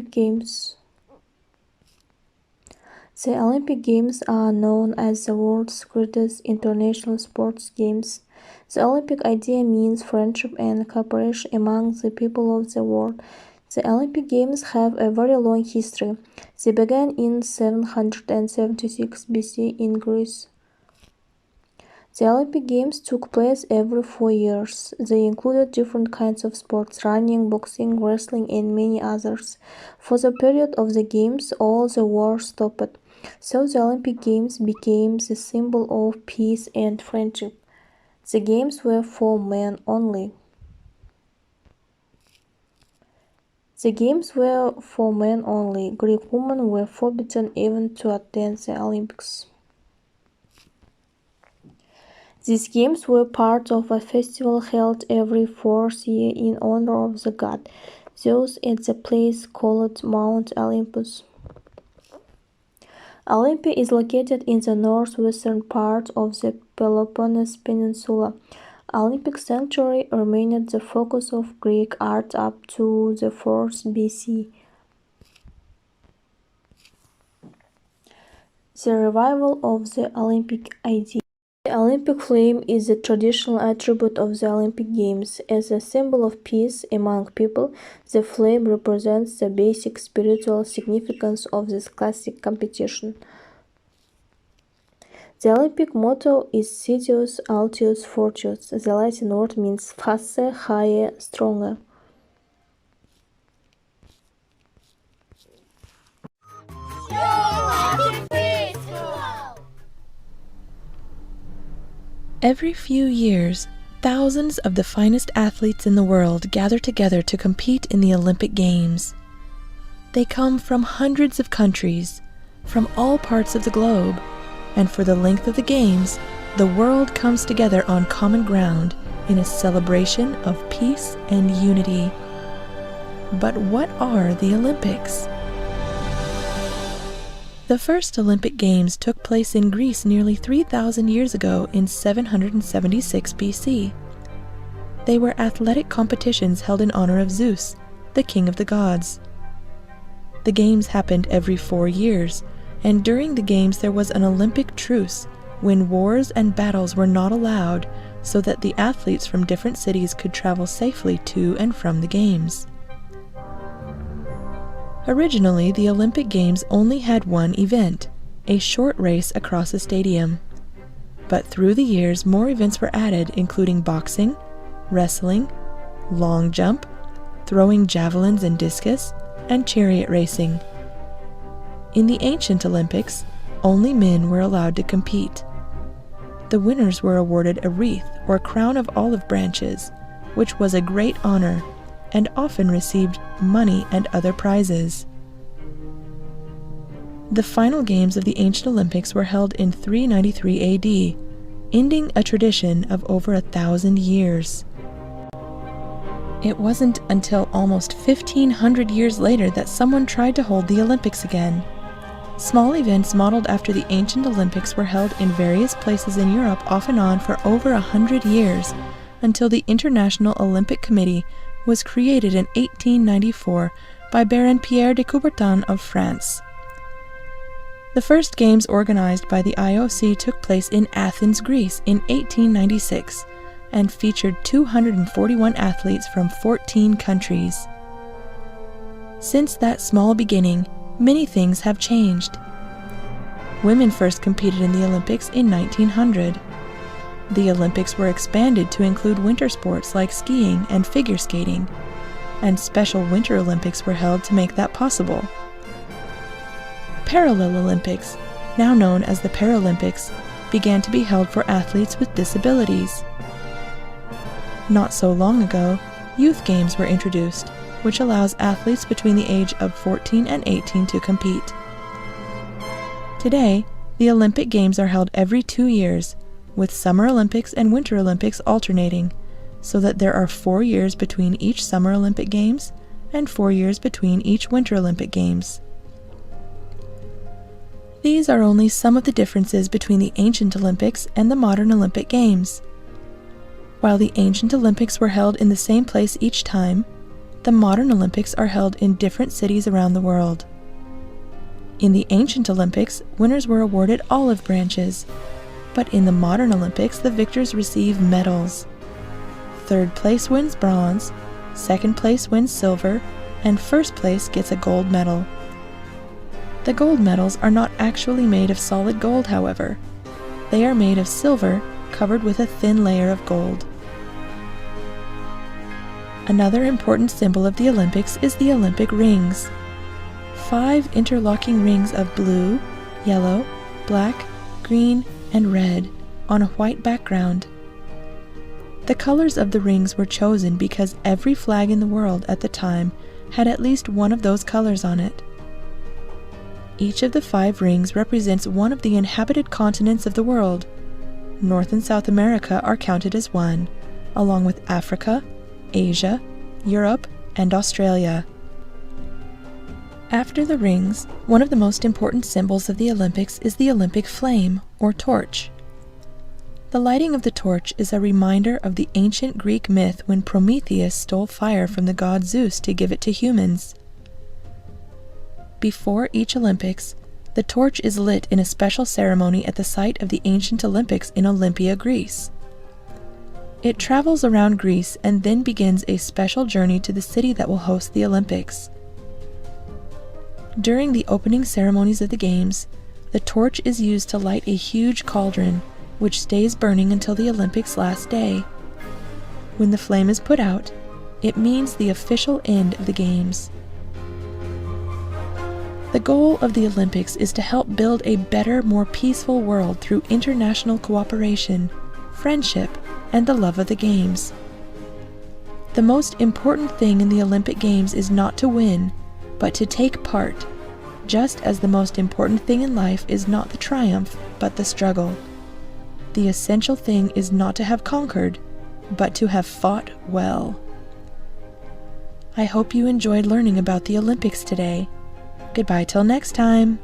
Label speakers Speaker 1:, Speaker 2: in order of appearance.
Speaker 1: Olympic Games. The Olympic Games are known as the world's greatest international sports games. The Olympic idea means friendship and cooperation among the people of the world. The Olympic Games have a very long history. They began in 776 BC in Greece. The Olympic Games took place every 4 years. They included different kinds of sports: running, boxing, wrestling, and many others. For the period of the Games, all the war stopped. So the Olympic Games became the symbol of peace and friendship. The Games were for men only. Greek women were forbidden even to attend the Olympics. These games were part of a festival held every 4th year in honor of the god Zeus at the place called Mount Olympus. Olympia is located in the northwestern part of the Peloponnese Peninsula. Olympic sanctuary remained the focus of Greek art up to the 4th BC. The revival of the Olympic idea. The Olympic flame is the traditional attribute of the Olympic Games. As a symbol of peace among people, the flame represents the basic spiritual significance of this classic competition. The Olympic motto is Citius Altius Fortius. The Latin word means faster, higher, stronger.
Speaker 2: Every few years, thousands of the finest athletes in the world gather together to compete in the Olympic Games. They come from hundreds of countries, from all parts of the globe, and for the length of the Games, the world comes together on common ground in a celebration of peace and unity. But what are the Olympics? The first Olympic Games took place in Greece nearly 3,000 years ago in 776 BC. They were athletic competitions held in honor of Zeus, the king of the gods. The Games happened every 4 years, and during the Games there was an Olympic truce when wars and battles were not allowed, so that the athletes from different cities could travel safely to and from the Games. Originally, the Olympic Games only had one event, a short race across a stadium. But through the years, more events were added, including boxing, wrestling, long jump, throwing javelins and discus, and chariot racing. In the ancient Olympics, only men were allowed to compete. The winners were awarded a wreath or crown of olive branches, which was a great honor, and often received money and other prizes. The final games of the ancient Olympics were held in 393 AD, ending a tradition of over 1,000 years. It wasn't until almost 1,500 years later that someone tried to hold the Olympics again. Small events modeled after the ancient Olympics were held in various places in Europe off and on for over 100 years, until the International Olympic Committee was created in 1894 by Baron Pierre de Coubertin of France. The first games organized by the IOC took place in Athens, Greece in 1896 and featured 241 athletes from 14 countries. Since that small beginning, many things have changed. Women first competed in the Olympics in 1900. The Olympics were expanded to include winter sports like skiing and figure skating, and special Winter Olympics were held to make that possible. Parallel Olympics, now known as the Paralympics, began to be held for athletes with disabilities. Not so long ago, Youth Games were introduced, which allows athletes between the age of 14 and 18 to compete. Today, the Olympic Games are held every 2 years, with Summer Olympics and Winter Olympics alternating, so that there are 4 years between each Summer Olympic Games and 4 years between each Winter Olympic Games. These are only some of the differences between the ancient Olympics and the modern Olympic Games. While the ancient Olympics were held in the same place each time, the modern Olympics are held in different cities around the world. In the ancient Olympics, winners were awarded olive branches, but in the modern Olympics, the victors receive medals. Third place wins bronze, second place wins silver, and first place gets a gold medal. The gold medals are not actually made of solid gold, however. They are made of silver covered with a thin layer of gold. Another important symbol of the Olympics is the Olympic rings. 5 interlocking rings of blue, yellow, black, green, and red on a white background. The colors of the rings were chosen because every flag in the world at the time had at least one of those colors on it. Each of the 5 rings represents one of the inhabited continents of the world. North and South America are counted as one, along with Africa, Asia, Europe, and Australia. After the rings, one of the most important symbols of the Olympics is the Olympic flame, or torch. The lighting of the torch is a reminder of the ancient Greek myth when Prometheus stole fire from the god Zeus to give it to humans. Before each Olympics, the torch is lit in a special ceremony at the site of the ancient Olympics in Olympia, Greece. It travels around Greece and then begins a special journey to the city that will host the Olympics. During the opening ceremonies of the Games, the torch is used to light a huge cauldron, which stays burning until the Olympics' last day. When the flame is put out, it means the official end of the Games. The goal of the Olympics is to help build a better, more peaceful world through international cooperation, friendship, and the love of the Games. The most important thing in the Olympic Games is not to win, but to take part, just as the most important thing in life is not the triumph, but the struggle. The essential thing is not to have conquered, but to have fought well. I hope you enjoyed learning about the Olympics today. Goodbye till next time.